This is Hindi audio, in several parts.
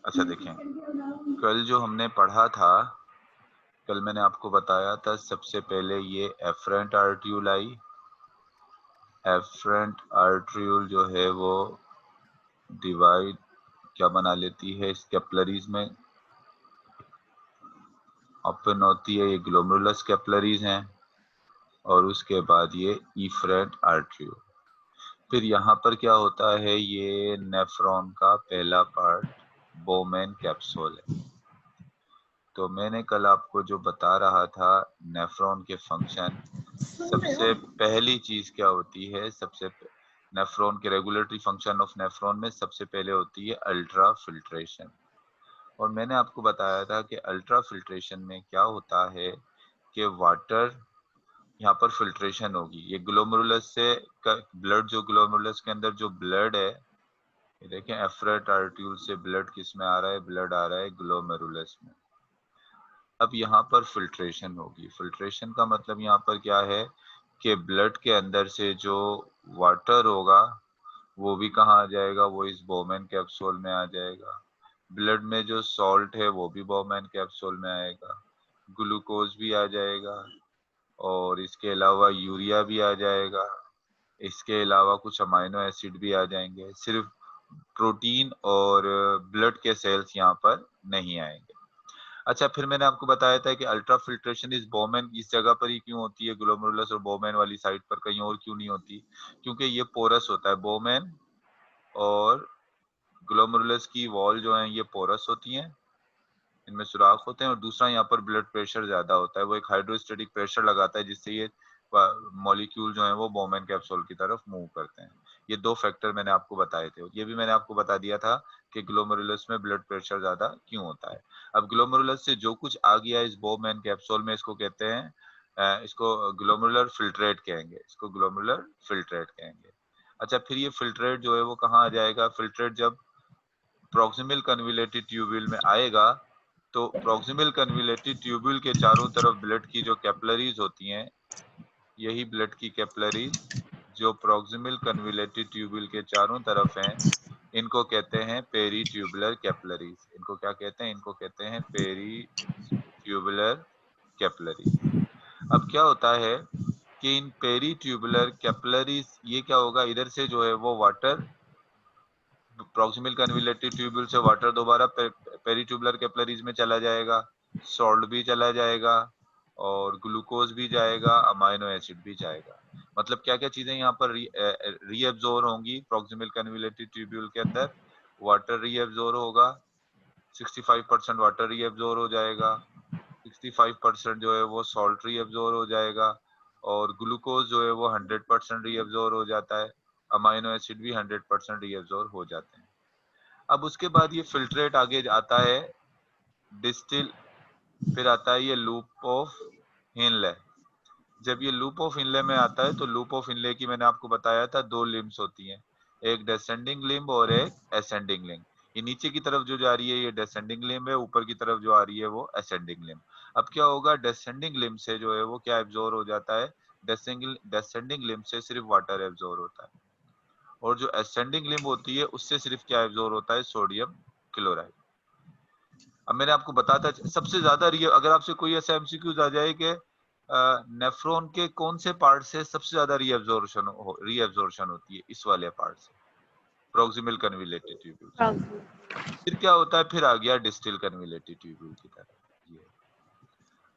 अच्छा देखें, कल जो हमने पढ़ा था, कल मैंने आपको बताया था सबसे पहले ये एफरेंट आर्ट्रियूल आई। एफरेंट आर्ट्रियूल जो है वो डिवाइड क्या बना लेती है, इस कैपिलरीज में ओपन होती है, ये ग्लोमेरुलस कैपिलरीज हैं, और उसके बाद ये इफरेंट आर्ट्रियूल। फिर यहाँ पर क्या होता है, ये नेफ्रॉन का पहला पार्ट बोमेन कैप्सूल है। तो मैंने कल आपको जो बता रहा था नेफ्रॉन के फंक्शन, सबसे पहली चीज क्या होती है, नेफ्रॉन के रेगुलेटरी फंक्शन ऑफ नेफ्रॉन में सबसे पहले होती है अल्ट्रा फिल्ट्रेशन। और मैंने आपको बताया था कि अल्ट्रा फिल्ट्रेशन में क्या होता है कि वाटर यहाँ पर फिल्ट्रेशन होगी। ये ग्लोमेरुलस से ब्लड, जो ग्लोमेरुलस के अंदर जो ब्लड है, ये देखें एफरेंट आर्ट्रियूल से ब्लड किस में आ रहा है, ब्लड आ रहा है ग्लोमेरुलस में। अब यहाँ पर फिल्ट्रेशन होगी। फिल्ट्रेशन का मतलब यहाँ पर क्या है कि ब्लड के अंदर से जो वाटर होगा वो भी कहाँ आ जाएगा, वो इस बोमेन कैप्सूल में आ जाएगा। ब्लड में जो सॉल्ट है वो भी बोमेन कैप्सूल में आएगा, ग्लूकोज भी आ जाएगा, और इसके अलावा यूरिया भी आ जाएगा। इसके अलावा कुछ अमाइनो एसिड भी आ जाएंगे। सिर्फ प्रोटीन और ब्लड के सेल्स यहाँ पर नहीं आएंगे। अच्छा, फिर मैंने आपको बताया था कि अल्ट्रा फिल्ट्रेशन इस बोमेन इस जगह पर ही क्यों होती है, ग्लोमेरुलस और बोमेन वाली साइड पर, कहीं और क्यों नहीं होती? क्योंकि ये पोरस होता है। बोमेन और ग्लोमेरुलस की वॉल जो है ये पोरस होती हैं, इनमें सुराख होते हैं। और दूसरा यहाँ पर ब्लड प्रेशर ज्यादा होता है, वो एक हाइड्रोस्टेटिक प्रेशर लगाता है जिससे ये मॉलिक्यूल जो है वो बोमेन कैप्सूल की तरफ मूव करते हैं। ये दो फैक्टर मैंने आपको बताए थे। ये भी मैंने आपको बता दिया था कि ग्लोमेरुलस में ब्लड प्रेशर ज्यादा क्यों होता है। अब ग्लोमेरुलस से जो कुछ आ गया इस बोमेन कैप्सूल में, इसको कहते हैं इसको ग्लोमेरुलर फिल्ट्रेट कहेंगे, इसको ग्लोमेरुलर फिल्ट्रेट कहेंगे। अच्छा, फिर ये फिल्ट्रेट जो है वो कहाँ आ जाएगा? फिल्ट्रेट जब प्रॉक्सिमल कन्विलेटेड ट्यूब्यूल में आएगा, तो प्रॉक्सिमल कन्विलेटेड ट्यूब्यूल के चारों तरफ ब्लड की जो कैपिलरीज होती हैं, यही ब्लड की कैपिलरीज जो प्रॉक्सिमल कन्विलेटेड ट्यूब्यूल के चारों तरफ हैं, इनको कहते हैं पेरी ट्यूबुलर कैपिलरीज। इनको क्या कहते हैं? इनको कहते हैं पेरी ट्यूबुलर कैपिलरीज। अब क्या होता है कि इन पेरी ट्यूबुलर कैपिलरीज, ये क्या होगा, इधर से जो है वो वाटर प्रॉक्सिमल कन्विलेटेड ट्यूब्यूल से वाटर दोबारा पेरीट्यूबुलर कैपिलरीज में चला जाएगा, सॉल्ट भी चला जाएगा, और ग्लूकोज भी जाएगा, अमाइनो एसिड भी जाएगा। मतलब क्या क्या चीजें यहाँ पर रीएब्जॉर्ब होंगी प्रॉक्सिमल कन्विलेटेड ट्यूब्यूल के अंदर? वाटर रीएब्जॉर्ब होगा, 65% वाटर रीएब्जॉर्ब हो जाएगा, 65% जो है वो सॉल्ट रीएब्जॉर्ब हो जाएगा, और ग्लूकोज जो है वो 100% रीएब्जॉर्ब हो जाता है, अमाइनो एसिड भी 100% रीएब्जॉर्ब हो जाते हैं। अब उसके बाद ये फिल्ट्रेट आगे आता है डिस्टिल, फिर आता है ये लूप ऑफ हिनले। जब ये लूप ऑफ हिनले में आता है, तो लूप ऑफ हिनले की मैंने आपको बताया था दो लिम्स होती हैं, एक डेसेंडिंग लिम्ब और एक असेंडिंग लिम्ब। ये नीचे की तरफ जो जा रही है ये डेसेंडिंग लिम्ब है, ऊपर की तरफ जो आ रही है वो असेंडिंग लिम्ब। अब क्या होगा, डेसेंडिंग लिम्ब से जो है वो क्या एब्जॉर्ब हो जाता है? डेसेंडिंग लिम्ब से सिर्फ वाटर एब्जॉर्ब होता है, और जो असेंडिंग लिम्ब होती है उससे सिर्फ क्या एब्जॉर्ब होता है? Sodium chloride. अब मैंने आपको बताया था सबसे ज्यादा अगर आपसे कोई ऐसा एमसीक्यूज आ जाए कि नेफ्रॉन के कौन से पार्ट से सबसे ज्यादा रीएब्जॉर्प्शन होती है, इस वाले पार्ट से, प्रॉक्सिमल कन्विलेटेड ट्यूब्यूल से। फिर क्या होता है? फिर आ गया डिस्टल कन्विलेटेड ट्यूब्यूल की तरफ ये।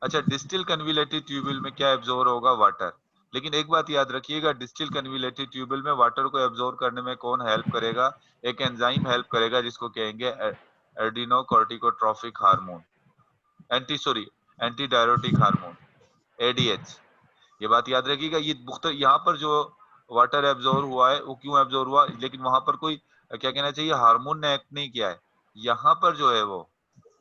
अच्छा, डिस्टल कन्विलेटेड ट्यूब्यूल में क्या एब्जॉर्ब होगा? वाटर। लेकिन एक बात याद रखिएगा, डिस्टल कन्विलेटेड ट्यूब्यूल में वाटर को एब्जॉर्ब करने में कौन हेल्प करेगा? एक एंजाइम हेल्प करेगा जिसको कहेंगे adrenocorticotrophic hormone, anti diuretic hormone, ADH. ये बात याद रखिएगा। ये यहाँ पर जो वाटर एब्जॉर्ब हुआ है वो क्यों एब्जॉर्ब हुआ, लेकिन वहां पर कोई क्या कहना चाहिए, हार्मोन ने एक्ट नहीं किया है। यहाँ पर जो है वो,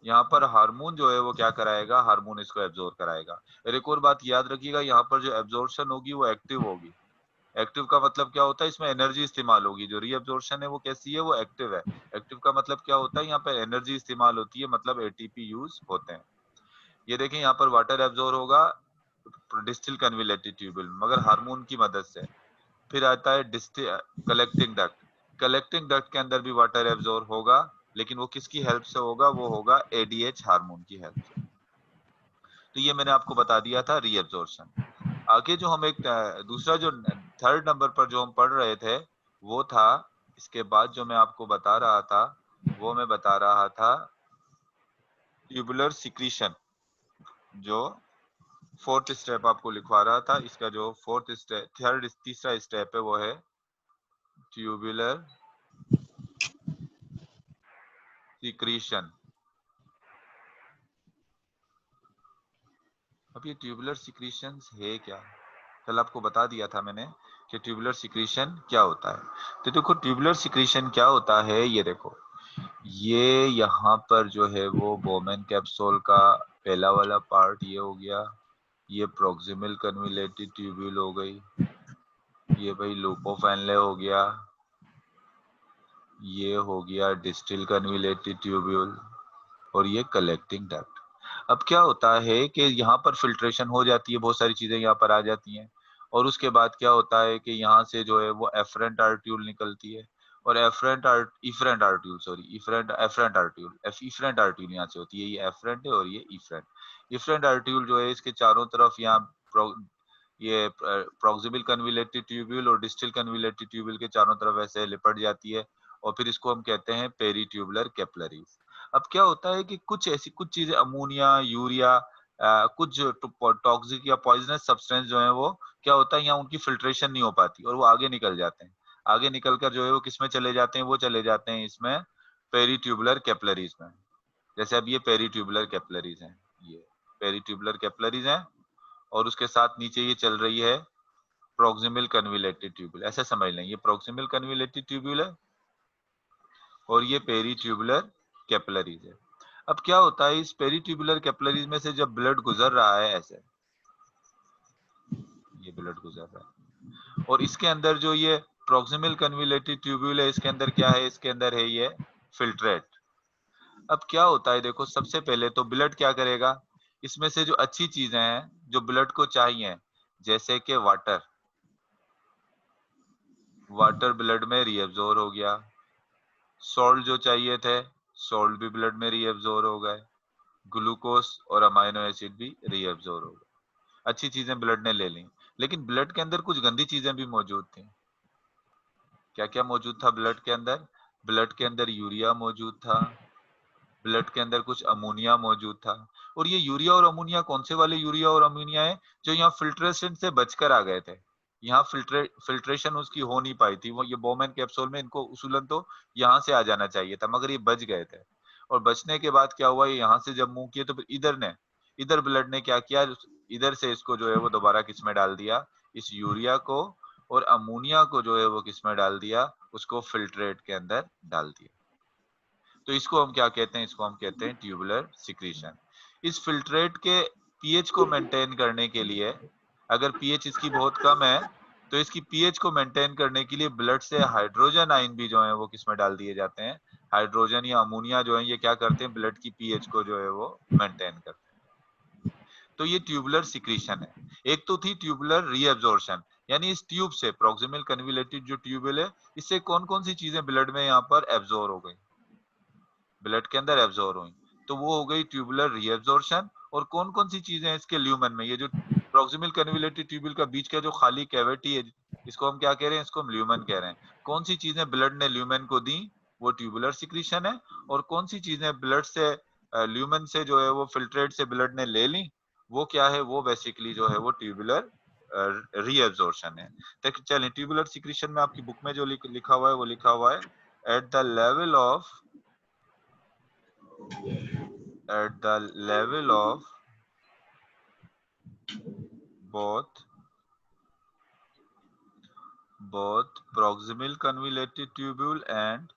यहाँ पर हार्मोन जो है वो क्या कराएगा? हार्मोन इसको एब्जॉर्ब कराएगा। और एक और बात याद रखिएगा, यहाँ पर जो एब्जॉर्प्शन होगी वो एक्टिव होगी। एक्टिव का मतलब क्या होता है? इसमें एनर्जी इस्तेमाल होगी। जो रीअब्जॉर्प्शन है वो कैसी है? वो एक्टिव है। एक्टिव का मतलब क्या होता है? यहाँ पर एनर्जी इस्तेमाल होती है, मतलब एटीपी यूज होते हैं। ये देखें, यहाँ पर वाटर एब्जॉर्ब होगा डिस्टिल कन्विलेटेड ट्यूब्यूल मगर हार्मोन की मदद से। फिर आता है कलेक्टिंग डक्ट। कलेक्टिंग डक्ट के अंदर भी वाटर एब्जॉर्ब होगा, लेकिन वो किसकी हेल्प से होगा, वो होगा ADH हार्मोन की हेल्प से। तो ये मैंने आपको बता दिया था रीअब्जॉर्प्शन। आगे जो हम एक दूसरा जो थर्ड नंबर पर जो हम पढ़ रहे थे वो था, इसके बाद जो मैं आपको बता रहा था वो मैं बता रहा था ट्यूबुलर सिक्रीशन। जो फोर्थ स्टेप आपको लिखवा रहा था, इसका जो फोर्थ स्टेप तीसरा स्टेप है वो है ट्यूबुलर सिक्रीशन। अब ये ट्यूबुलर सिक्रीशन है क्या, कल आपको बता दिया था मैंने कि ट्यूबुलर सिक्रीशन क्या होता है। तो देखो ट्यूबुलर सिक्रीशन क्या होता है, ये देखो ये यहाँ पर जो है वो बोमेन कैप्सूल का पहला वाला पार्ट ये हो गया, ये प्रोक्सिमल कन्विलेटेड ट्यूब्यूल हो गई, ये भाई लूपोफेनले हो गया, ये हो गया डिस्टल कन्विलेटेड ट्यूब्यूल, और ये कलेक्टिंग डक्ट। अब क्या होता है कि यहाँ पर फिल्ट्रेशन हो जाती है, बहुत सारी चीजें यहाँ पर आ जाती हैं, और उसके बाद क्या होता है कि यहाँ से जो है वो एफरेंट आर्ट्यूल निकलती है, और इफरेंट आर्ट्यूल, सॉरी एफरेंट आर्ट्यूल यहाँ से होती है, ये एफरेंट है और ये इफरेंट। इफरेंट आर्ट्यूल जो है इसके चारों तरफ यहाँ ये प्रोक्सिमल कन्विलेटेड ट्यूब्यूल और डिस्टल कन्विलेटेड ट्यूब्यूल के चारों तरफ ऐसे लिपट जाती है, और फिर इसको हम कहते हैं पेरीट्यूबुलर कैपिलरीज। अब क्या होता है कि कुछ चीजें अमोनिया, यूरिया, कुछ टॉक्सिक या पॉइजनस सब्सटेंस जो है वो क्या होता है यहाँ उनकी फिल्ट्रेशन नहीं हो पाती और वो आगे निकल जाते हैं। आगे निकलकर जो है वो किसमें चले जाते हैं, वो चले जाते हैं इसमें पेरीट्यूबुलर कैपिलरीज में। जैसे अब ये पेरीट्यूबुलर कैपिलरीज हैं, ये पेरीट्यूबुलर कैपिलरीज हैं, और उसके साथ नीचे ये चल रही है प्रोक्सिमल कन्विलेटेड ट्यूब्यूल। ऐसे समझ लें, ये प्रोक्सिमल कन्विलेटेड ट्यूब्यूल है और ये पेरीट्यूबुलर कैपिलरीज है। अब क्या होता है इस पेरीट्यूबुलर कैपिलरीज में से जब ब्लड गुजर रहा है, ऐसे ये ब्लड गुजर रहा है, और इसके अंदर जो ये प्रोक्सिमल कन्विलेटेड ट्यूब्यूल है, इसके अंदर क्या है, इसके अंदर है ये फिल्ट्रेट। अब क्या होता है देखो, सबसे पहले तो ब्लड क्या करेगा, इसमें से जो अच्छी चीजें हैं जो ब्लड को चाहिए, जैसे कि वाटर, वाटर ब्लड में रीअब्जॉर्ब हो गया, सॉल्ट जो चाहिए थे सॉल्ट भी ब्लड में रीअब्जॉर्ब हो गए, ग्लूकोज और अमाइनो एसिड भी रीअब्जॉर्ब हो गए, अच्छी चीजें ब्लड ने ले ली। लेकिन ब्लड के अंदर कुछ गंदी चीजें भी मौजूद थी। क्या क्या मौजूद था ब्लड के अंदर, ब्लड के अंदर यूरिया मौजूद था, ब्लड के अंदर कुछ अमोनिया मौजूद था। और ये यूरिया और अमोनिया कौन से वाले यूरिया और अमोनिया है, जो यहाँ फिल्ट्रेशन से बचकर आ गए थे। यहाँ फिल्ट्रेशन उसकी हो नहीं पाई थी, वो ये बोमेन कैप्सूल में इनको उसूलन तो यहाँ से आ जाना चाहिए था, मगर ये बच गए थे। और बचने के बाद क्या हुआ, ये यहाँ से जब मूव किए तो फिर इधर ब्लड ने क्या किया, इधर से इसको जो है वो दोबारा किस में डाल दिया, इस यूरिया को और अमोनिया को जो है वो किस में डाल दिया, उसको फिल्ट्रेट के अंदर डाल दिया। तो इसको हम क्या कहते हैं, इसको हम कहते हैं ट्यूबुलर सिक्रीशन। इस फिल्ट्रेट के पीएच को मेंटेन करने के लिए, अगर पीएच इसकी बहुत कम है तो इसकी पीएच को मेंटेन करने के लिए ब्लड से हाइड्रोजन आयन भी जो है वो किसमें डाल दिए जाते हैं, हाइड्रोजन या अमोनिया जो है ये क्या करते हैं, ब्लड की पीएच को जो है वो मेंटेन करते हैं। तो ये ट्यूबुलर सिक्रीशन है। एक तो थी ट्यूबुलर रीअब्जॉर्प्शन, यानी इस ट्यूब से प्रोक्सिमल कन्विलेटेड जो ट्यूबुल है, इससे कौन कौन सी चीजें ब्लड में यहाँ पर एब्जॉर्ब हो गई, ब्लड के अंदर एब्जॉर्ब हुई, तो वो हो गई ट्यूबुलर रीअब्जॉर्प्शन। और कौन कौन सी चीजें हैं इसके ल्यूमन में, ये जो प्रोक्सिमल कन्विलेटेड ट्यूबुल का बीच का जो खाली कैविटी है, इसको हम क्या कह रहे हैं, इसको हम ल्यूमन कह रहे हैं। कौन सी चीजें ब्लड ने ल्यूमन को दी, वो ट्यूबुलर सिक्रीशन है। और कौन सी चीजें ब्लड से ल्यूमन से जो है वो फिल्ट्रेट से ब्लड ने ले ली, वो क्या है, वो बेसिकली जो है वो ट्यूबुलर रीअब्जॉर्प्शन है। तो चलिए ट्यूबुलर सिक्रीशन में आपकी बुक में जो लिखा हुआ है वो लिखा हुआ है, eight the level of both proximal convoluted tubule and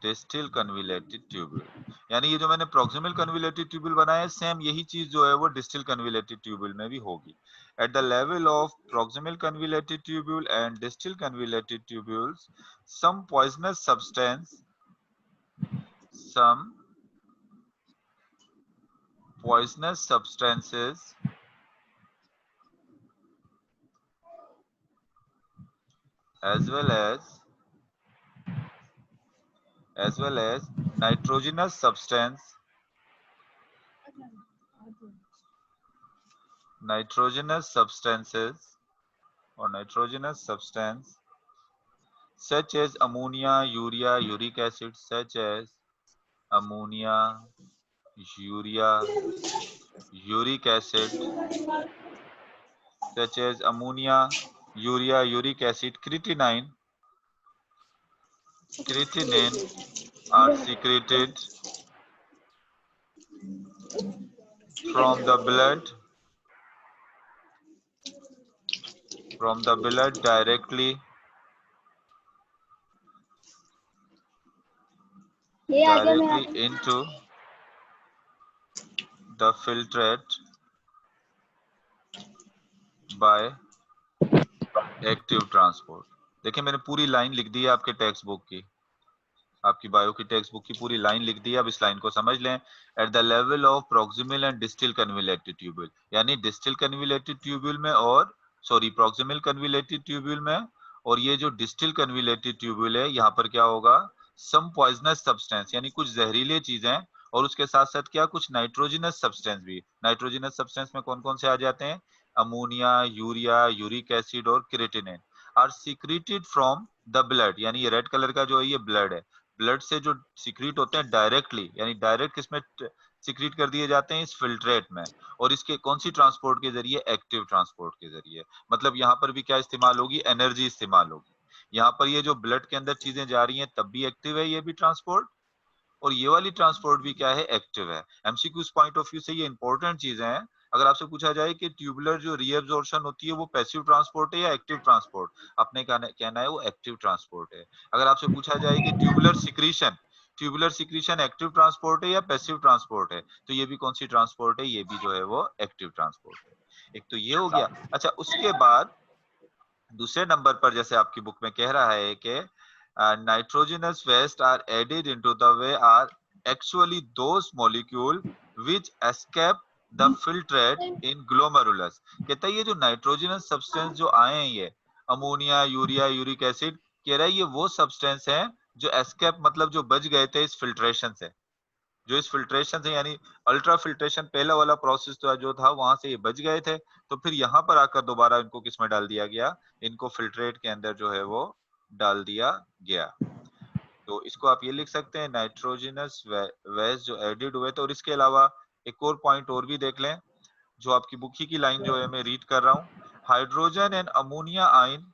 distal convoluted tubule। यानी ये जो मैंने proximal convoluted tubule बनाया है, सेम यही चीज जो है वो distal convoluted tubule में भी होगी। At the level of proximal convoluted tubule and distal convoluted tubules, some poisonous substances as well as as well as nitrogenous substance substances or nitrogenous substance such as ammonia, urea, uric acid, such as ammonia, urea, uric acid, such as ammonia, urea, uric acid, creatinine are secreted from the blood directly into the filtrate by active transport. देखिए मैंने पूरी लाइन लिख दी है आपके टेक्स्ट बुक की, आपकी बायो की टेक्स्ट बुक की पूरी लाइन लिख दी है। अब इस लाइन को समझ लें। At the level of proximal and distal convoluted tubule, यानी डिस्टल कन्विलेटेड ट्यूब्यूल में और प्रोक्सिमल कन्विलेटेड ट्यूब्यूल में, और ये जो डिस्टल कन्विलेटेड ट्यूब्यूल है यहाँ पर क्या होगा, सम पॉइजनस सब्सटेंस यानी कुछ जहरीले चीजें, और उसके साथ साथ क्या कुछ नाइट्रोजनस सब्सटेंस भी। नाइट्रोजनस सब्सटेंस में कौन कौन से आ जाते हैं, अमोनिया, यूरिया, यूरिक एसिड और creatinine are secreted from the blood, यानी ये रेड कलर का जो है ये ब्लड है, ब्लड से जो सीक्रेट होते हैं डायरेक्टली, यानी डायरेक्ट किसमें सीक्रेट कर दिए जाते हैं, इस फिल्ट्रेट में। और इसके कौन सी ट्रांसपोर्ट के जरिए, एक्टिव ट्रांसपोर्ट के जरिए। मतलब यहाँ पर भी क्या इस्तेमाल होगी, एनर्जी इस्तेमाल होगी। यहाँ पर ये जो ब्लड के अंदर चीजें जा रही हैं तब भी एक्टिव है ये भी ट्रांसपोर्ट, और ये वाली ट्रांसपोर्ट भी क्या है, एक्टिव है। एमसीक्यू पॉइंट ऑफ व्यू से ये इंपॉर्टेंट चीजें हैं। अगर आपसे पूछा जाए कि ट्यूबुलर जो रीअब्जॉर्प्शन होती है वो पैसिव ट्रांसपोर्ट है या एक्टिव ट्रांसपोर्ट, अपने कहना है वो एक्टिव ट्रांसपोर्ट है। अगर आपसे पूछा जाए कि ट्यूबुलर सिक्रीशन एक्टिव ट्रांसपोर्ट है या पैसिव ट्रांसपोर्ट है, तो ये भी कौन सी ट्रांसपोर्ट है, ये भी जो है वो एक्टिव ट्रांसपोर्ट है। एक तो ये हो गया। अच्छा, उसके बाद दूसरे नंबर पर जैसे आपकी बुक में कह रहा है कि nitrogenous waste are added into the way are actually those molecule which escape the filtrate in glomerulus। कहता है ये जो नाइट्रोजनस सब्सटेंस जो आए हैं, ये अमोनिया, यूरिया, यूरिक एसिड, कह रहा है ये वो सब्सटेंस हैं जो एस्केप मतलब जो बच गए थे इस फिल्ट्रेशन से, जो इस फिल्ट्रेशन से यानी अल्ट्रा फिल्ट्रेशन पहला वाला प्रोसेस जो था वहां से ये बच गए थे, तो फिर यहाँ पर आकर दोबारा इनको किसमें डाल दिया गया, इनको फिल्ट्रेट के अंदर जो है वो डाल दिया गया। तो इसको आप ये लिख सकते हैं नाइट्रोजनस वेस्ट जो एडिड हुए थे। और इसके अलावा एक और पॉइंट और भी देख लें, जो आपकी बुक ही की लाइन जो है मैं रीड कर रहा हूँ, hydrogen and ammonia ion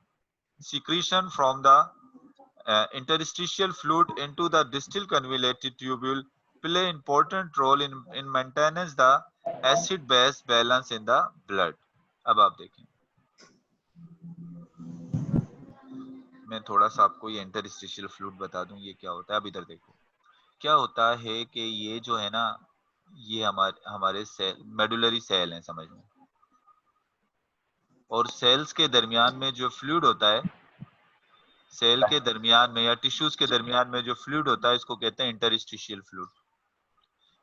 secretion from the interstitial fluid into the distal convoluted tubule play important role in maintenance the acid base balance in the blood। अब आप देखें, मैं थोड़ा सा आपको ये इंटरस्टिशियल फ्लूइड बता दूं ये क्या होता है। अब इधर देखो, क्या होता है कि ये जो है ना, ये हमारे सेल मेडुलरी सेल हैं समझ में, और सेल्स के दरमियान में जो फ्लूइड होता है, सेल के दरमियान में या टिश्यूज के दरमियान में जो फ्लूइड होता है इसको कहते हैं इंटरस्टिशियल फ्लूइड।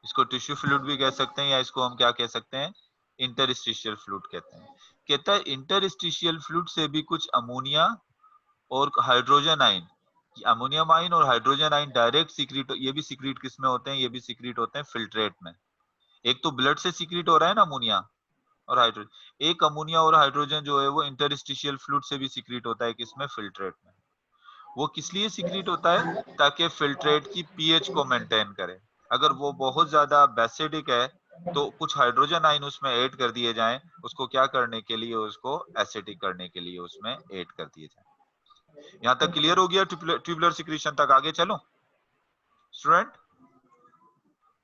इसको टिश्यू फ्लूइड भी कह सकते हैं या इसको हम क्या कह सकते हैं, इंटरस्टिशियल फ्लूइड कहते हैं। कहता है इंटरस्टिशियल फ्लूइड से भी कुछ अमोनिया और हाइड्रोजन आयन, अमोनियम आयन और हाइड्रोजन आयन डायरेक्ट सीक्रेट, ये भी सीक्रेट किस में होते हैं, ये भी सीक्रेट होते हैं फिल्ट्रेट में। एक तो ब्लड से सीक्रेट हो रहा है ना अमोनिया और हाइड्रोजन, एक अमोनिया और हाइड्रोजन जो है वो इंटरस्टिशियल फ्लूइड से भी सीक्रेट होता है किसमें, फिल्ट्रेट में। वो किस लिए सीक्रेट होता है, ताकि फिल्ट्रेट की पीएच को मेंटेन करे। अगर वो बहुत ज्यादा बेसिडिक है तो कुछ हाइड्रोजन आयन उसमें ऐड कर दिए जाएं, उसको क्या करने के लिए, उसको एसिडिक करने के लिए उसमें ऐड कर दिए जाएं। यहाँ तक क्लियर हो गया ट्यूबुलर सिक्रीशन तक, आगे चलो student.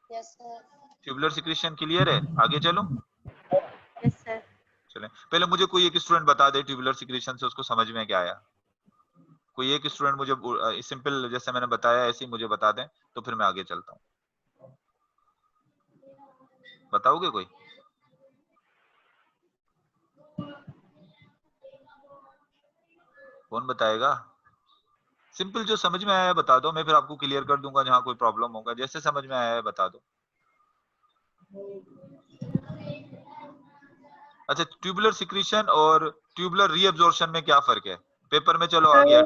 Yes sir. Tubular secretion clear है, आगे चलो। Yes sir. चलें, पहले मुझे कोई एक स्टूडेंट बता दे ट्यूबुलर सिक्रीशन से उसको समझ में क्या आया। कोई एक स्टूडेंट मुझे सिंपल जैसे मैंने बताया ऐसे ही मुझे बता दें, तो फिर मैं आगे चलता हूँ। बताओगे कोई? कौन बताएगा? सिंपल जो समझ में आया है बता दो, मैं फिर आपको क्लियर कर दूंगा जहां कोई प्रॉब्लम होगा। जैसे समझ में आया है बता दो। अच्छा, ट्यूबुलर सिक्रीशन और ट्यूबुलर रीअब्जॉर्प्शन में क्या फर्क है? पेपर में चलो आ गया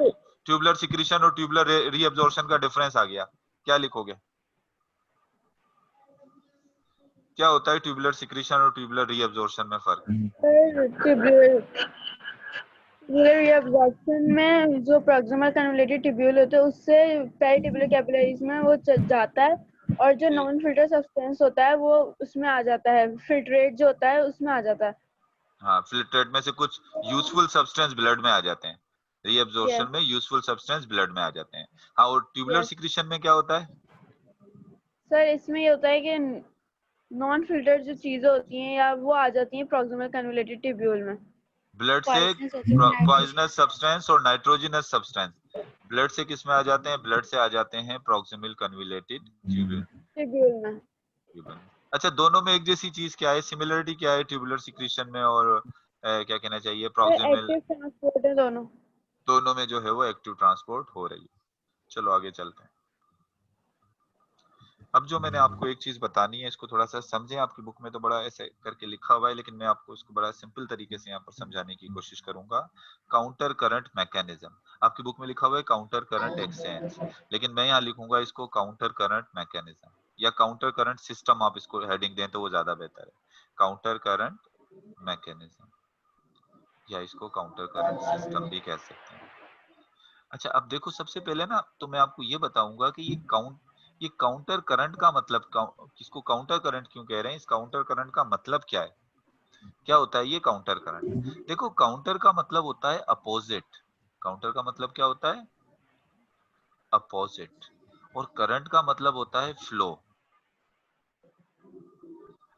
ट्यूबुलर सिक्रीशन और ट्यूबुलर रीअब्जॉर्प्शन का डिफरेंस आ गया, क्या लिखोगे? क्या होता है ट्यूबुलर सिक्रीशन और ट्यूबुलर रीअब्जॉर्प्शन में फर्क? ट्यूबुलर रीअब्जॉर्प्शन में जो प्रॉक्सिमल कन्वोल्यूटेड ट्यूब्यूल होता है उससे पेरिट्यूबुलर कैपिलरीज में वो जाता है, और जो नॉन फिल्टर सब्सटेंस होता है वो उसमें आ जाता है, फिल्ट्रेट जो होता है उसमें आ जाता है। हाँ, फिल्ट्रेट में से कुछ यूजफुल सब्सटेंस ब्लड में आ जाते हैं, रीअब्जॉर्प्शन Yes. में यूजफुल सब्सटेंस ब्लड में आ जाते हैं। हाँ, और ट्यूबुलर Yes. सिक्रीशन में क्या होता है? सर इसमें ये होता है कि नॉन फिल्टर जो चीजें होती हैं या वो आ जाती हैं प्रॉक्सिमल कन्वोल्यूटेड ट्यूब्यूल में। ब्लड से पॉइजनस होती है, नाइट्रोजन पॉइजनस सब्सटेंस और नाइट्रोजनस सब्सटेंस ब्लड से किस में आ जाते हैं? ब्लड से आ जाते हैं प्रॉक्सिमल कन्वोल्यूटेड ट्यूब्यूल ट्यूब्यूल में। में। अच्छा, दोनों में एक जैसी चीज क्या है, सिमिलरिटी क्या है ट्यूबुलर सिक्रीशन में और क्या कहना चाहिए प्रॉक्सिमल? एक्टिव ट्रांसपोर्ट है दोनों। दोनों में जो है वो एक्टिव ट्रांसपोर्ट हो रही है। चलो आगे चलते हैं। अब जो मैंने आपको एक चीज बतानी है, इसको थोड़ा सा समझें। आपकी बुक में तो बड़ा ऐसे करके लिखा हुआ है, लेकिन मैं आपको इसको बड़ा सिंपल तरीके से यहाँ पर समझाने की कोशिश करूंगा। काउंटर करंट मैकेनिज्म, आपकी बुक में लिखा हुआ है काउंटर करंट एक्सचेंज, लेकिन मैं यहाँ लिखूंगा इसको काउंटर करंट मैकेनिज्म या काउंटर करंट सिस्टम। आप इसको हेडिंग दें तो वो ज्यादा बेहतर है, काउंटर करंट मैकेनिज्म, या इसको काउंटर करंट सिस्टम भी कह सकते हैं। अच्छा, अब देखो, सबसे पहले ना तो मैं आपको ये बताऊंगा कि ये काउंटर करंट का मतलब किसको काउंटर करंट क्यों कह रहे हैं, इस काउंटर करंट का मतलब क्या है, क्या होता है ये काउंटर करंट। देखो, काउंटर का मतलब होता है अपोजिट, काउंटर का मतलब क्या होता है? अपोजिट। और करंट का मतलब होता है फ्लो।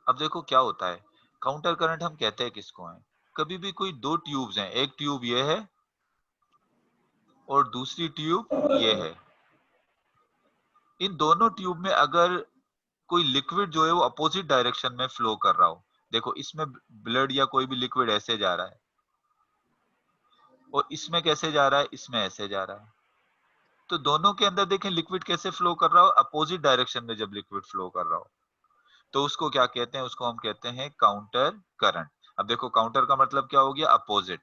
अब देखो क्या होता है, काउंटर करंट हम कहते हैं किसको है? कभी भी कोई दो ट्यूब्स हैं, एक ट्यूब ये है और दूसरी ट्यूब ये है, इन दोनों ट्यूब में अगर कोई लिक्विड जो है वो अपोजिट डायरेक्शन में फ्लो कर रहा हो, देखो इसमें ब्लड या कोई भी लिक्विड ऐसे जा रहा है और इसमें कैसे जा रहा है, इसमें ऐसे जा रहा है, तो दोनों के अंदर देखें लिक्विड कैसे फ्लो कर रहा हो, अपोजिट डायरेक्शन में जब लिक्विड फ्लो कर रहा हो तो उसको क्या कहते हैं? उसको हम कहते हैं काउंटर करंट। अब देखो, काउंटर का मतलब क्या हो गया? अपोजिट।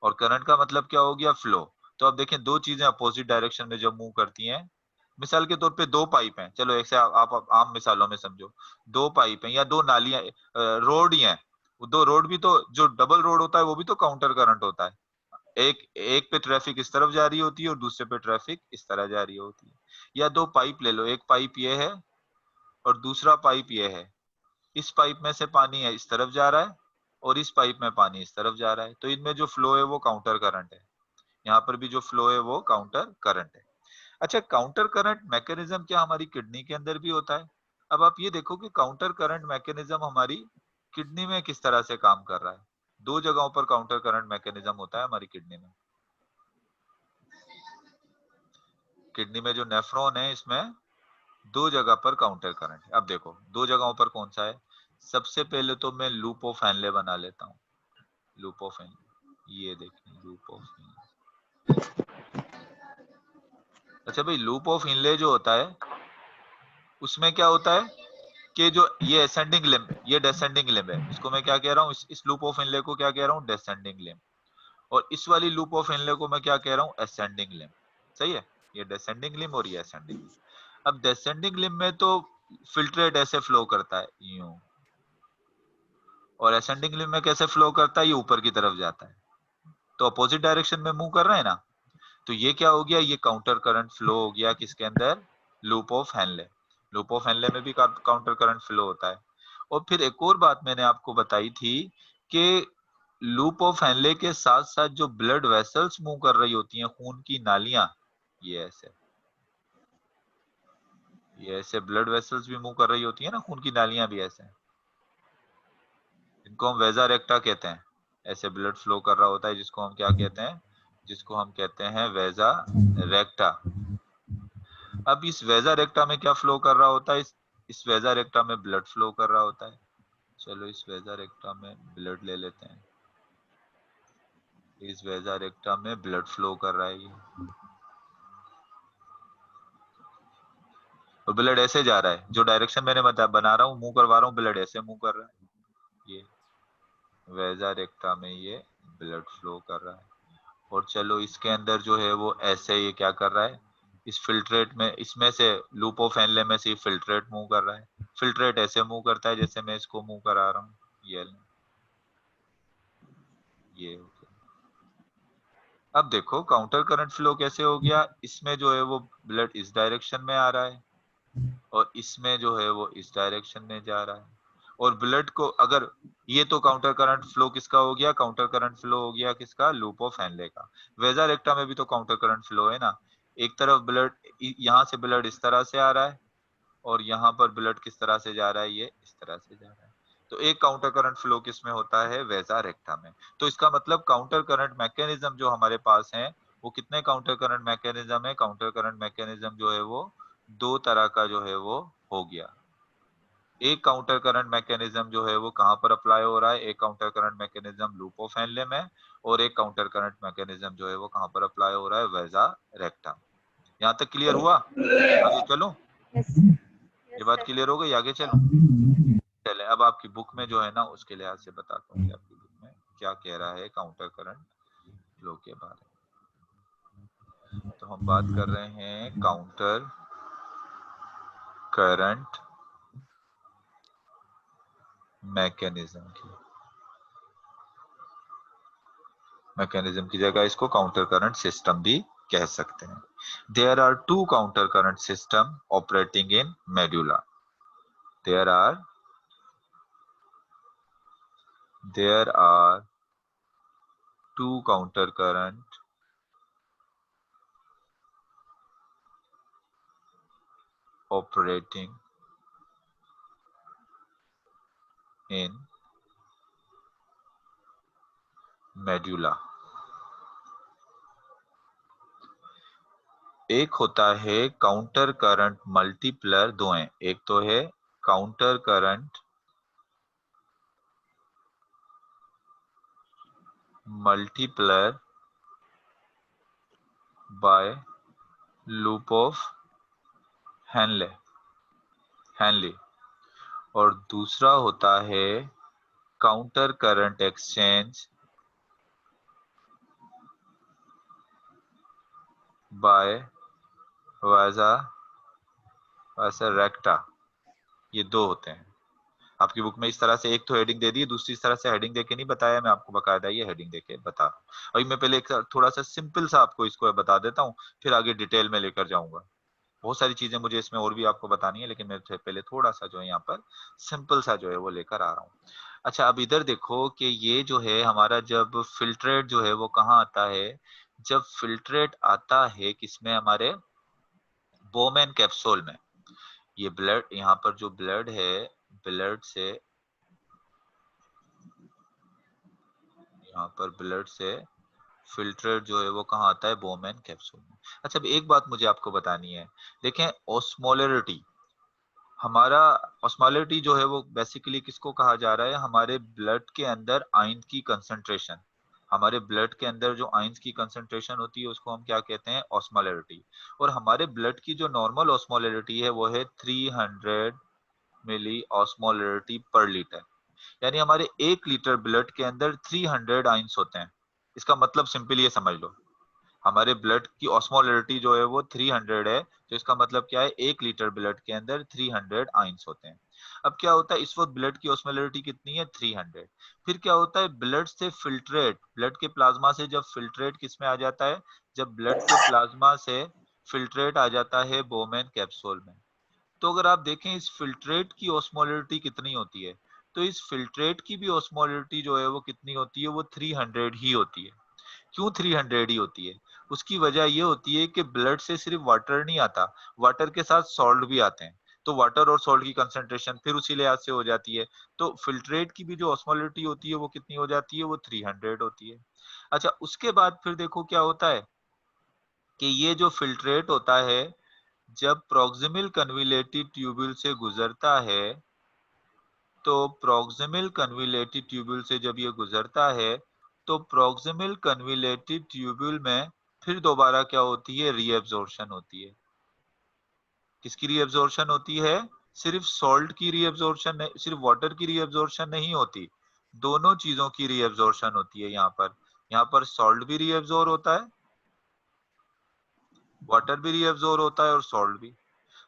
और करंट का मतलब क्या हो गया? फ्लो। तो अब देखें, दो चीजें अपोजिट डायरेक्शन में जब मूव करती हैं, मिसाल के तौर पे दो पाइप हैं, चलो एक से आप आम मिसालों में समझो, दो पाइप हैं या दो नालियां, रोड ही हैं, दो रोड भी तो, जो डबल रोड होता है वो भी तो काउंटर करंट होता है। एक एक पे ट्रैफिक इस तरफ जा रही होती है और दूसरे पे ट्रैफिक इस तरह जा रही होती है। या दो पाइप ले लो, एक पाइप ये है और दूसरा पाइप ये है, इस पाइप में से पानी है इस तरफ जा रहा है और इस पाइप में पानी इस तरफ जा रहा है, तो इनमें जो फ्लो है वो काउंटर करंट है, यहाँ पर भी जो फ्लो है वो काउंटर करंट है। अच्छा, काउंटर करंट मैकेनिज्म क्या हमारी किडनी के अंदर भी होता है? अब आप ये देखो कि काउंटर करंट मैकेनिज्म हमारी किडनी में किस तरह से काम कर रहा है। दो जगहों पर काउंटर करंट मैकेनिज्म होता है हमारी किडनी में। किडनी में जो नेफ्रॉन है इसमें दो जगह पर काउंटर करंट है। अब देखो दो जगहों पर कौन सा है, सबसे पहले तो मैं लूप ऑफ हेनले बना लेता हूँ, लूप ऑफ हेनले, ये देखिए लूप ऑफ हेनले। अच्छा भाई, लूप ऑफ इनले जो होता है उसमें क्या होता है कि जो ये असेंडिंग लिम्ब, ये डिसेंडिंग लिम्ब है, इसको मैं क्या कह रहा हूँ, इस लूप ऑफ इनले को क्या कह रहा हूँ? Descending limb. और इस वाली लूप ऑफ इनले को मैं क्या कह रहा हूँ? Ascending limb. सही है, ये डिसेंडिंग लिम्ब और ये असेंडिंग लिम्ब। अब डिसेंडिंग लिम्ब में तो फिल्ट्रेट ऐसे फ्लो करता है यूं, और असेंडिंग लिम्ब में कैसे फ्लो करता है? ये ऊपर की तरफ जाता है, तो अपोजिट डायरेक्शन में मूव कर रहे हैं ना। तो ये क्या हो गया? ये काउंटर करंट फ्लो हो गया किसके अंदर? Loop of Henley. Loop of Henley में भी काउंटर करंट फ्लो होता है। और फिर एक और बात मैंने आपको बताई थी कि लूप ऑफ हेनले के साथ साथ जो ब्लड वेसल्स मूव कर रही होती हैं, खून की नालियां, ये ऐसे ब्लड वेसल्स भी मूव कर रही होती है ना, खून की नालियां भी ऐसे, इनको हम वेजा रेक्टा कहते हैं। ऐसे ब्लड फ्लो कर रहा होता है जिसको हम क्या कहते हैं? जिसको हम कहते हैं वेजा रेक्टा। अब इस वेजा रेक्टा में क्या फ्लो कर रहा होता है? इस वेजा रेक्टा में ब्लड फ्लो कर रहा होता है। चलो इस वेजा रेक्टा में ब्लड ले लेते हैं, इस वेजा रेक्टा में ब्लड फ्लो कर रहा है ये, और ब्लड ऐसे जा रहा है, जो डायरेक्शन मैंने बना रहा हूँ, मुंह करवा रहा हूँ, ब्लड ऐसे मुंह कर रहा है, ये वेजा रेक्टा में ये ब्लड फ्लो कर रहा है। और चलो इसके अंदर जो है वो ऐसे ये क्या कर रहा है, इस फिल्ट्रेट में, इसमें से लूप ऑफ हेनले में से फिल्ट्रेट मूव कर रहा है। फिल्ट्रेट ऐसे मूव करता है जैसे मैं इसको मूव करा रहा हूँ, ये हो गया। अब देखो काउंटर करंट फ्लो कैसे हो गया, इसमें जो है वो ब्लड इस डायरेक्शन में आ रहा है और इसमें जो है वो इस डायरेक्शन में जा रहा है। और ब्लड को अगर ये तो काउंटर करंट फ्लो किसका हो गया, काउंटर करंट फ्लो हो गया किसका, लूप ऑफ हेनले का। वेजा रेक्टा में भी तो काउंटर करंट फ्लो है ना, एक तरफ ब्लड, यहाँ से ब्लड इस तरह से आ रहा है और यहाँ पर ब्लड किस तरह से जा रहा है, ये इस तरह से जा रहा है। तो एक काउंटर करंट फ्लो किस में होता है, वेजा रेक्टा में। तो इसका मतलब काउंटर करंट मैकेनिज्म जो हमारे पास है वो कितने काउंटर करंट मैकेनिज्म है, काउंटर करंट मैकेनिज्म जो है वो दो तरह का जो है वो हो गया। एक काउंटर करंट मैकेनिज्म जो है वो कहां पर अप्लाई हो रहा है, एक counter current mechanism loop of Henley में, और एक काउंटर करंट मैकेनिज्म जो है वो कहां पर अप्लाई हो रहा है, वेजा रेक्टा। यहाँ तक क्लियर हुआ, आगे चलो, ये बात क्लियर हो गई, आगे चलो। चले अब आपकी बुक में जो है ना उसके लिहाज से बताता हूँ कि आपकी बुक में क्या कह रहा है काउंटर करंट फ्लो के बारे में। तो हम बात कर रहे हैं काउंटर करंट मैकेनिज्म की। मैकेनिज्म की जगह इसको काउंटर करंट सिस्टम भी कह सकते हैं। There are two counter current system operating in medulla. There are two counter current operating in medulla. एक होता है काउंटर करंट मल्टीप्लर, दो हैं, एक तो है counter current multiplier by loop of Henle, और दूसरा होता है counter current exchange by vasa recta. ये दो होते हैं। आपकी बुक में इस तरह से एक तो हेडिंग दे दी, दूसरी तरह से हेडिंग देके नहीं बताया, मैं आपको बकायदा ये हेडिंग देके बता। अभी मैं पहले एक थोड़ा सा सिंपल सा आपको इसको बता देता हूँ, फिर आगे डिटेल में लेकर जाऊंगा। बहुत सारी चीजें मुझे इसमें और भी आपको बतानी है, लेकिन मैं पहले थोड़ा सा जो है यहाँ पर सिंपल सा जो है वो लेकर आ रहा हूँ। अच्छा अब इधर देखो कि ये जो है हमारा जब फिल्ट्रेट जो है वो कहाँ आता है, जब फिल्ट्रेट आता है किसमें, हमारे बोमेन कैप्सूल में। ये ब्लड, यहाँ पर जो ब्लड है, ब्लड से, यहाँ पर ब्लड से फिल्ट्रेट जो है वो कहाँ आता है, बोमेन कैप्सूल में। अच्छा अब एक बात मुझे आपको बतानी है, देखें ऑस्मोलरिटी, हमारा ऑस्मोलरिटी जो है वो बेसिकली किसको कहा जा रहा है, हमारे ब्लड के अंदर आयन की कंसंट्रेशन, हमारे ब्लड के अंदर जो आयंस की कंसंट्रेशन होती है उसको हम क्या कहते हैं, ऑस्मोलरिटी। और हमारे ब्लड की जो नॉर्मल ऑस्मोलरिटी है वो है 300 मिली ऑस्मोलरिटी पर लीटर। यानी हमारे 1 लीटर ब्लड के अंदर 300 आयंस होते हैं। इसका मतलब सिंपल ये समझ लो, हमारे ब्लड की ऑस्मोलरिटी जो है वो 300 है, तो इसका मतलब क्या है, 1 लीटर ब्लड के अंदर 300 आयंस होते हैं। अब क्या होता है, इस वक्त ब्लड की ऑस्मोलरिटी कितनी है, 300। फिर क्या होता है, ब्लड से फिल्ट्रेट, ब्लड के प्लाज्मा से जब फिल्ट्रेट किस में आ जाता है, जब ब्लड के प्लाज्मा से फिल्ट्रेट आ जाता है बोमेन कैप्सूल में। तो अगर आप देखें इस फिल्ट्रेट की ऑस्मोलरिटी कितनी होती है, तो इस फिल्ट्रेट की भी ऑस्मोलरिटी जो है वो कितनी होती है, वो 300 ही होती है। क्यों 300 ही होती है, उसकी वजह ये होती है कि ब्लड से सिर्फ वाटर नहीं आता, वाटर के साथ सॉल्ट भी आते हैं, तो वाटर और सॉल्ट की कंसंट्रेशन फिर उसी लिहाज से हो जाती है। तो फिल्ट्रेट की भी जो ऑस्मोलरिटी होती है वो कितनी हो जाती है, वो 300 होती है। अच्छा उसके बाद फिर देखो क्या होता है कि ये जो फिल्ट्रेट होता है जब प्रोक्सिमल कन्विलेटेड ट्यूब्यूल से गुजरता है, तो प्रोक्सिमल कन्विलेटेड ट्यूब्यूल से जब ये गुजरता है तो प्रोक्सिमल कन्विलेटेड ट्यूब्यूल में फिर दोबारा क्या होती है, रीएब्जॉर्प्शन होती है। किसकी रीएब्जॉर्प्शन होती है, सिर्फ सॉल्ट की रीएब्जॉर्प्शन नहीं, सिर्फ वाटर की रीएब्जॉर्प्शन नहीं होती, दोनों चीजों की रीएब्जॉर्प्शन होती है यहाँ पर। यहाँ पर सॉल्ट भी रीएब्जॉर्ब होता है, वाटर भी रीएब्जॉर्ब होता है और सॉल्ट भी।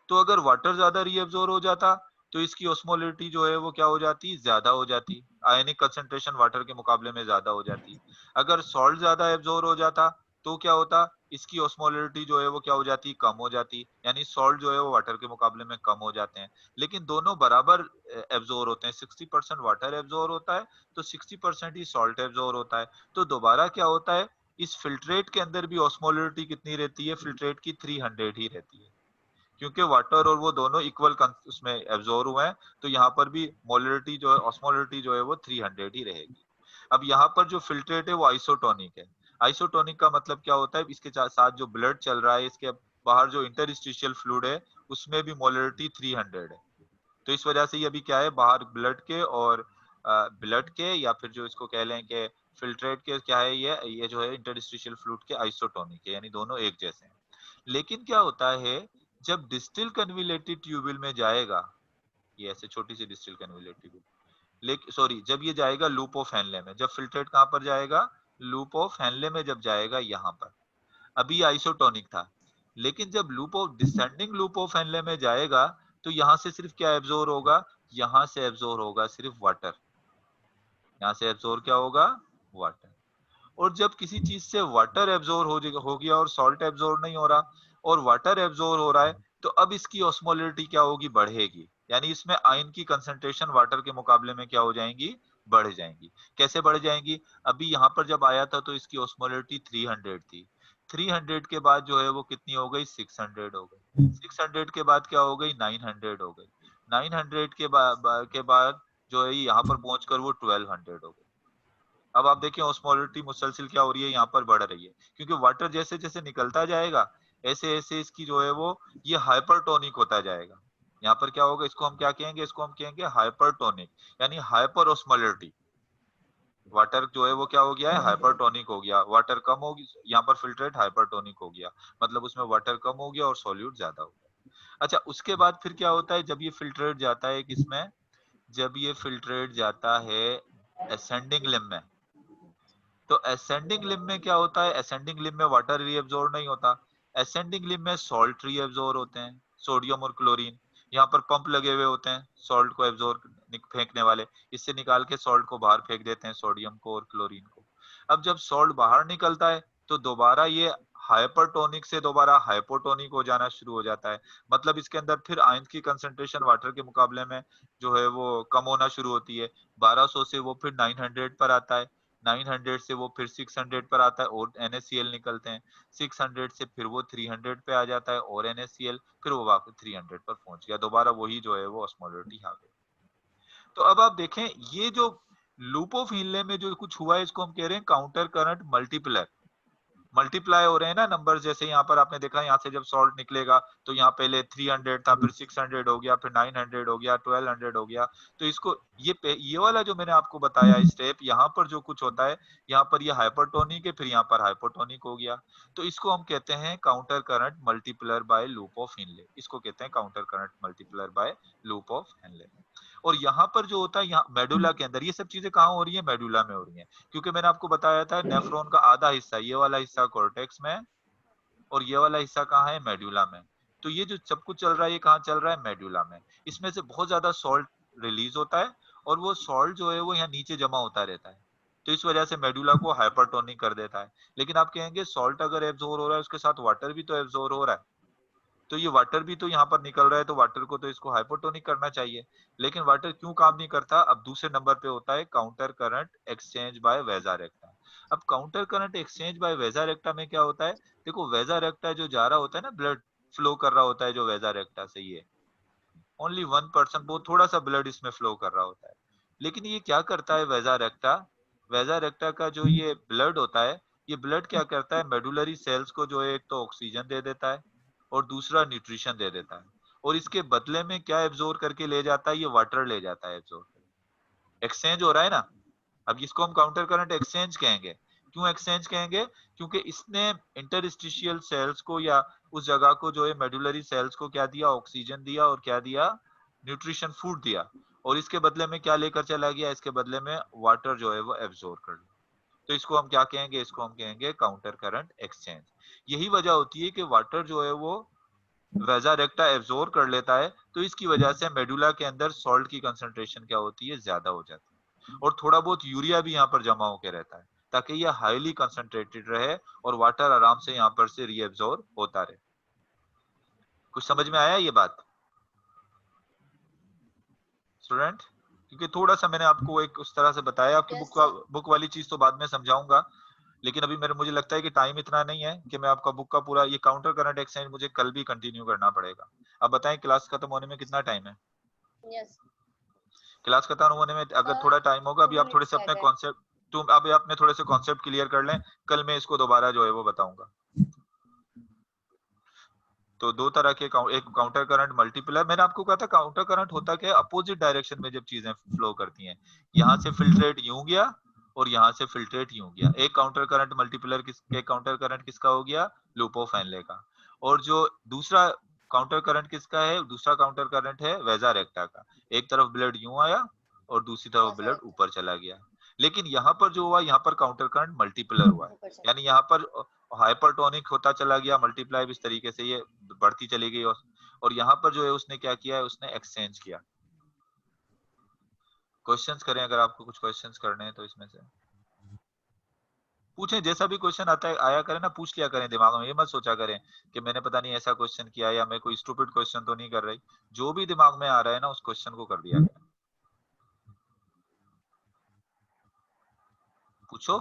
तो अगर वाटर ज्यादा रीएब्जॉर्ब हो जाता तो इसकी ऑस्मोलिटी जो है वो क्या हो जाती, ज्यादा हो जाती, आयनिक कंसंट्रेशन वाटर के मुकाबले में ज्यादा हो जाती। अगर सॉल्ट ज्यादा एब्जॉर्ब हो जाता तो क्या होता, इसकी ऑस्मोलिटी जो है वो क्या हो जाती, कम हो जाती, यानी सॉल्ट जो है वो वाटर के मुकाबले में कम हो जाते हैं। लेकिन दोनों बराबर एब्जॉर्ब होते हैं, 60% वाटर एब्जॉर्ब होता है तो 60% ही सॉल्ट एब्जॉर्ब होता है। तो दोबारा क्या होता है, इस फिल्ट्रेट के अंदर भी ऑस्मोलिटी कितनी रहती है, फिल्ट्रेट की 300 ही रहती है, क्योंकि वाटर और वो दोनों इक्वल उसमें एब्जॉर्ब हुए हैं। तो यहाँ पर भी मोलरिटी जो है, ऑस्मोलिटी जो है वो 300 ही रहेगी। अब यहाँ पर जो फिल्ट्रेट है वो आइसोटोनिक है। आइसोटोनिक का मतलब क्या होता है, इसके साथ जो ब्लड चल रहा है, इसके बाहर जो इंटरस्टिशियल फ्लूइड है उसमें भी मोलरिटी 300 है। तो इस वजह से ये अभी क्या है, बाहर ब्लड के और ब्लड के या फिर जो इसको कह लें कि फिल्ट्रेट के क्या है, ये जो है इंटरस्टिशियल फ्लूइड के आइसोटोनिक है, यानी दोनों एक जैसे हैं। लेकिन क्या होता है, जब डिस्टिल कन्विलेटेड ट्यूबुल में जाएगा, ये ऐसे छोटी सी डिस्टिल कन्विलेटेड ट्यूबुल, लेकिन सॉरी जब ये जाएगा लूप ऑफ हेनले में, जब फिल्ट्रेट कहां पर जाएगा, लूप ऑफ हेनले में जब जाएगा यहाँ पर, अभी आइसोटोनिक था। लेकिन जब loop of descending loop of Henley में जाएगा तो यहाँ से सिर्फ क्या एब्जॉर्ब होगा, यहाँ से एब्जॉर्ब होगा सिर्फ वाटर, यहाँ से एब्जॉर्ब क्या होगा, वाटर। और जब किसी चीज से वाटर एब्जॉर्ब हो गया और सॉल्ट एब्जॉर्ब नहीं हो रहा और वाटर एब्जॉर्ब हो रहा है, तो अब इसकी ऑस्मोलिटी क्या होगी, बढ़ेगी, यानी इसमें आयन की कंसंट्रेशन वाटर के मुकाबले में क्या हो जाएंगी, बढ़ जाएंगी। कैसे बढ़ जाएंगी, अभी यहाँ पर जब आया था तो इसकी ऑस्मोलिटी 300 थी, 300 के बाद जो है वो कितनी हो गई, 600 हो गई, 600 के बाद क्या हो गई, 900 हो गई, 900 के बाद जो है यहाँ पर पहुंचकर वो 1200 हो गई। अब आप देखिए ऑस्मोलिटी मुसलसिल क्या हो रही है, यहाँ पर बढ़ रही है, क्योंकि वाटर जैसे जैसे निकलता जाएगा ऐसे ऐसे इसकी जो है वो ये हाइपरटोनिक होता जाएगा। यहाँ पर क्या होगा, इसको हम क्या कहेंगे, इसको हम कहेंगे हाइपरटोनिक, यानी हाइपर ऑस्मोलिटी। वाटर जो है वो क्या हो गया है, हाइपरटोनिक हो गया, वाटर कम होगी, यहाँ पर फिल्ट्रेट हाइपरटोनिक हो गया, मतलब उसमें वाटर कम हो गया और सॉल्यूट ज्यादा हो गया। अच्छा, उसके बाद फिर क्या होता है, जब ये फिल्ट्रेट जाता है किसमें, जब ये फिल्ट्रेट जाता है असेंडिंग लिम्ब में, तो असेंडिंग लिम्ब में क्या होता है, असेंडिंग लिम्ब में वाटर रीअब्सॉर्ब नहीं होता, असेंडिंग लिम्ब में सॉल्ट रीअब्सॉर्ब होते हैं, सोडियम और क्लोरीन। यहाँ पर पंप लगे हुए होते हैं सॉल्ट को एब्सॉर्ब फेंकने वाले, इससे निकाल के सॉल्ट को बाहर फेंक देते हैं, सोडियम को और क्लोरीन को। अब जब सॉल्ट बाहर निकलता है तो दोबारा ये हाइपरटोनिक से दोबारा हाइपोटोनिक हो जाना शुरू हो जाता है, मतलब इसके अंदर फिर आयन की कंसंट्रेशन वाटर के मुकाबले में जो है वो कम होना शुरू होती है, 1200 से वो फिर 900 पर आता है, 900 से वो फिर 600 पर आता है और NaCl निकलते हैं, 600 से फिर वो 300 पे आ जाता है और NaCl, फिर वो वापस 300 पर पहुंच गया, दोबारा वही जो है वो ऑस्मोलिटी आ गई। तो अब आप देखें ये जो लूप ऑफ हीनले में जो कुछ हुआ है इसको हम कह रहे हैं काउंटर करंट मल्टीप्लायर, मल्टीप्लाई हो रहे हैं ना नंबर, जैसे यहाँ पर आपने देखा यहाँ से जब सॉल्ट निकलेगा तो यहाँ पहले 300 था, फिर 600 हो गया, फिर 900 हो गया, 1200 हो गया। तो इसको ये वाला जो मैंने आपको बताया स्टेप, यहाँ पर जो कुछ होता है, यहाँ पर ये हाइपरटोनिक है, फिर यहाँ पर हाइपोटोनिक हो गया, तो इसको हम कहते हैं counter current multiplier by loop of Henle, इसको कहते हैं counter current multiplier by loop of Henle. और यहाँ पर जो होता है, यहाँ मेडुला के अंदर ये सब चीजें कहाँ हो रही है, मेडुला में हो रही है, क्योंकि मैंने आपको बताया था नेफ्रॉन का आधा हिस्सा, ये वाला हिस्सा कॉर्टेक्स में और ये वाला हिस्सा कहाँ है, मेडुला में। तो ये जो सब कुछ चल रहा है ये कहाँ चल रहा है, मेडुला में। इसमें से बहुत ज्यादा सॉल्ट रिलीज होता है और वो सॉल्ट जो है वो यहाँ नीचे जमा होता रहता है, तो इस वजह से मेडुला को हाइपरटोनिक कर देता है। लेकिन आप कहेंगे सॉल्ट अगर एब्जॉर्ब हो रहा है उसके साथ वाटर भी तो एब्जॉर्ब हो रहा है, तो ये वाटर भी तो यहाँ पर निकल रहा है, तो वाटर को तो इसको हाइपोटोनिक करना चाहिए। लेकिन वाटर क्यों काम नहीं करता, अब दूसरे नंबर पे होता है counter current exchange by vasa recta. अब counter current exchange by vasa recta में क्या होता है, देखो वेजा रेक्टा जो जा रहा होता है ना, ब्लड फ्लो कर रहा होता है जो वेजा रेक्टा से, ये ओनली 1%, बहुत थोड़ा सा ब्लड इसमें फ्लो कर रहा होता है। लेकिन ये क्या करता है वेजा रेक्टा, वेजा रेक्टा का जो ये ब्लड होता है, ये ब्लड क्या करता है, मेडुलरी सेल्स को जो है एक तो ऑक्सीजन दे देता है और दूसरा न्यूट्रिशन दे देता है, और इसके बदले में क्या एब्जॉर्ब करके ले जाता है, ये वाटर ले जाता है एब्जॉर्ब, एक्सचेंज हो रहा है ना। अब इसको हम काउंटर करंट एक्सचेंज कहेंगे। क्यों एक्सचेंज कहेंगे, क्योंकि इसने इंटरस्टिशियल सेल्स को या उस जगह को जो है मेडुलरी सेल्स को क्या दिया, ऑक्सीजन दिया और क्या दिया, न्यूट्रिशन फूड दिया, और इसके बदले में क्या लेकर चला गया, इसके बदले में वाटर जो है वो एब्जॉर्ब कर लिया। तो इसको हम क्या कहेंगे, इसको हम कहेंगे काउंटर करंट एक्सचेंज। यही वजह होती है कि वाटर जो है वो वेजा रेक्टा एब्जॉर्ब कर लेता है, तो इसकी वजह से मेडुला के अंदर सॉल्ट की कंसंट्रेशन क्या होती है, ज्यादा हो जाती है, और थोड़ा बहुत यूरिया भी यहाँ पर जमा होकर रहता है, ताकि ये हाईली कंसंट्रेटेड रहे और वाटर आराम से यहाँ पर से रीएब्जॉर्ब होता रहे। कुछ समझ में आया ये बात स्टूडेंट? क्योंकि थोड़ा सा मैंने आपको एक उस तरह से बताया, आपकी बुक वाली चीज तो बाद में समझाऊंगा, लेकिन अभी मुझे लगता है कि टाइम इतना नहीं है कि मैं आपका बुक का पूरा ये काउंटर करंट एक्सचेंज मुझे कल भी कंटिन्यू करना पड़ेगा। अब बताएं क्लास खत्म होने में कितना टाइम है? यस, क्लास खत्म होने में अगर थोड़ा टाइम होगा, अभी आप थोड़े से अपने कॉन्सेप्ट, तुम अभी अपने थोड़े से कॉन्सेप्ट क्लियर कर लें, कल मैं इसको दोबारा जो है वो बताऊंगा। तो दो तरह के एक काउंटर करंट मल्टीप्लर, मैंने आपको कहा था काउंटर करंट होता क्या है, अपोजिट डायरेक्शन में जब चीजें फ्लो करती हैं, यहाँ से फिल्ट्रेट यूं गया और यहाँ से फिल्ट्रेट यूं गया। एक काउंटर करंट मल्टीप्लर एक काउंटर करंट किसका हो गया, लूपो फैनले का। और जो दूसरा काउंटर करंट किसका है, दूसरा काउंटर करंट है वेजा रेक्टा का। एक तरफ ब्लड यूं आया और दूसरी तरफ ब्लड ऊपर चला गया। लेकिन यहाँ पर जो हुआ, यहाँ पर काउंटर करंट मल्टीप्लर हुआ है, यानी यहाँ पर हाइपरटोनिक होता चला गया, मल्टीप्लाई इस तरीके से ये बढ़ती चली गई, और यहाँ पर जो है उसने क्या किया है, उसने एक्सचेंज किया। क्वेश्चंस करें, अगर आपको कुछ क्वेश्चंस करने हैं तो इसमें से पूछें, जैसा भी क्वेश्चन आता है आया करें ना, पूछ लिया करें दिमाग में, ये मत सोचा करें कि मैंने पता नहीं ऐसा क्वेश्चन किया या मैं कोई स्टूपिड क्वेश्चन तो नहीं कर रही। जो भी दिमाग में आ रहा है ना, उस क्वेश्चन को कर दिया करें। पूछो।